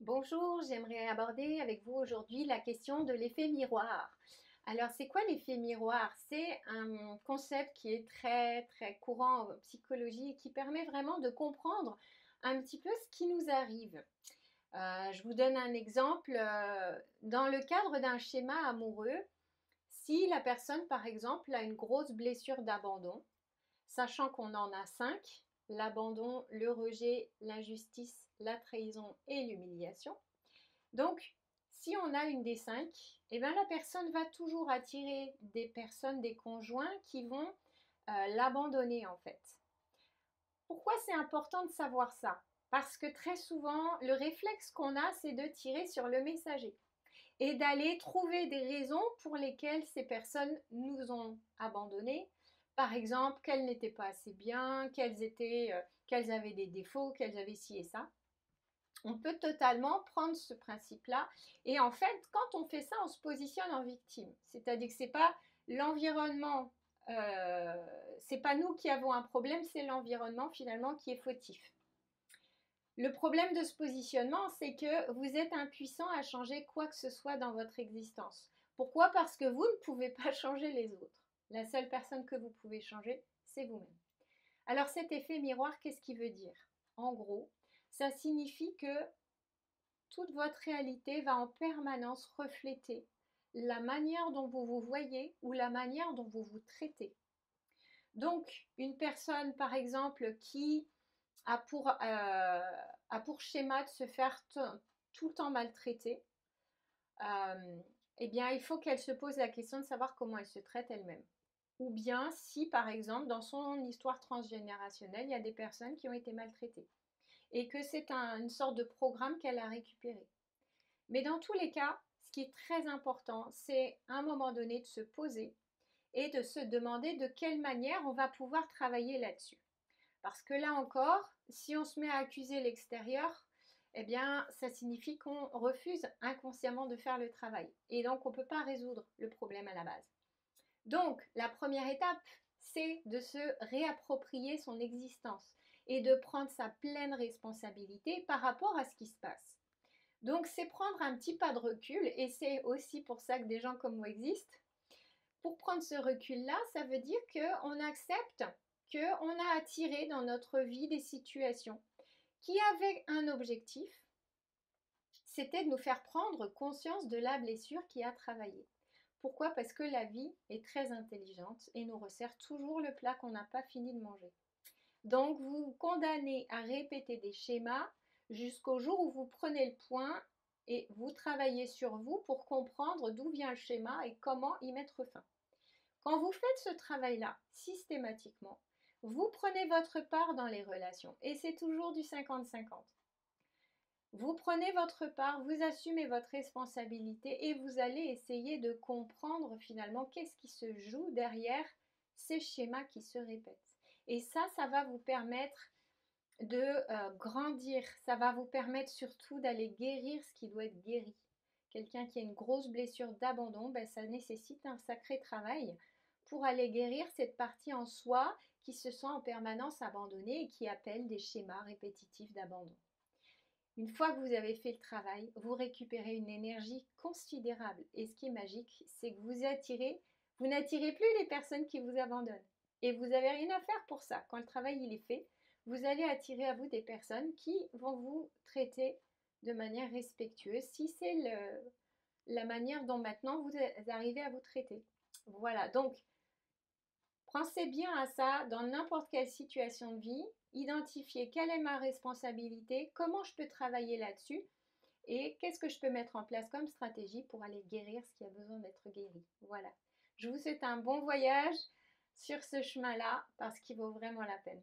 Bonjour, j'aimerais aborder avec vous aujourd'hui la question de l'effet miroir. Alors, c'est quoi l'effet miroir? C'est un concept qui est très courant en psychologie et qui permet vraiment de comprendre un petit peu ce qui nous arrive. Je vous donne un exemple. Dans le cadre d'un schéma amoureux, si la personne, par exemple, a une grosse blessure d'abandon, sachant qu'on en a cinq, l'abandon, le rejet, l'injustice, la trahison et l'humiliation. Donc, si on a une des cinq, eh bien, la personne va toujours attirer des personnes, des conjoints qui vont l'abandonner en fait. Pourquoi c'est important de savoir ça? Parce que très souvent, le réflexe qu'on a, c'est de tirer sur le messager et d'aller trouver des raisons pour lesquelles ces personnes nous ont abandonnés. Par exemple, qu'elles n'étaient pas assez bien, qu'elles avaient des défauts, qu'elles avaient ci et ça. On peut totalement prendre ce principe-là. Et en fait, quand on fait ça, on se positionne en victime. C'est-à-dire que c'est pas l'environnement, c'est pas nous qui avons un problème, c'est l'environnement finalement qui est fautif. Le problème de ce positionnement, c'est que vous êtes impuissant à changer quoi que ce soit dans votre existence. Pourquoi? Parce que vous ne pouvez pas changer les autres. La seule personne que vous pouvez changer, c'est vous-même. Alors cet effet miroir, qu'est-ce qu'il veut dire? En gros, ça signifie que toute votre réalité va en permanence refléter la manière dont vous vous voyez ou la manière dont vous vous traitez. Donc, une personne, par exemple, qui a pour schéma de se faire tout le temps maltraiter, euh, eh bien, il faut qu'elle se pose la question de savoir comment elle se traite elle-même. Ou bien si, par exemple, dans son histoire transgénérationnelle, il y a des personnes qui ont été maltraitées et que c'est une sorte de programme qu'elle a récupéré. Mais dans tous les cas, ce qui est très important, c'est à un moment donné de se poser et de se demander de quelle manière on va pouvoir travailler là-dessus. Parce que là encore, si on se met à accuser l'extérieur, eh bien, ça signifie qu'on refuse inconsciemment de faire le travail. Et donc, on ne peut pas résoudre le problème à la base. Donc, la première étape, c'est de se réapproprier son existence et de prendre sa pleine responsabilité par rapport à ce qui se passe. Donc, c'est prendre un petit pas de recul et c'est aussi pour ça que des gens comme moi existent. Pour prendre ce recul-là, ça veut dire qu'on accepte qu'on a attiré dans notre vie des situations qui avaient un objectif, c'était de nous faire prendre conscience de la blessure qui a travaillé. Pourquoi? Parce que la vie est très intelligente et nous resserre toujours le plat qu'on n'a pas fini de manger. Donc vous vous condamnez à répéter des schémas jusqu'au jour où vous prenez le point et vous travaillez sur vous pour comprendre d'où vient le schéma et comment y mettre fin. Quand vous faites ce travail-là systématiquement, vous prenez votre part dans les relations et c'est toujours du 50-50. Vous prenez votre part, vous assumez votre responsabilité et vous allez essayer de comprendre finalement qu'est-ce qui se joue derrière ces schémas qui se répètent. Et ça va vous permettre de grandir, ça va vous permettre surtout d'aller guérir ce qui doit être guéri. Quelqu'un qui a une grosse blessure d'abandon, ben, ça nécessite un sacré travail pour aller guérir cette partie en soi qui se sent en permanence abandonnée et qui appelle des schémas répétitifs d'abandon. Une fois que vous avez fait le travail, vous récupérez une énergie considérable. Et ce qui est magique, c'est que vous n'attirez plus les personnes qui vous abandonnent. Et vous n'avez rien à faire pour ça. Quand le travail il est fait, vous allez attirer à vous des personnes qui vont vous traiter de manière respectueuse si c'est la manière dont maintenant vous arrivez à vous traiter. Voilà, donc pensez bien à ça dans n'importe quelle situation de vie. Identifier quelle est ma responsabilité, comment je peux travailler là-dessus et qu'est-ce que je peux mettre en place comme stratégie pour aller guérir ce qui a besoin d'être guéri. Voilà. Je vous souhaite un bon voyage sur ce chemin-là parce qu'il vaut vraiment la peine.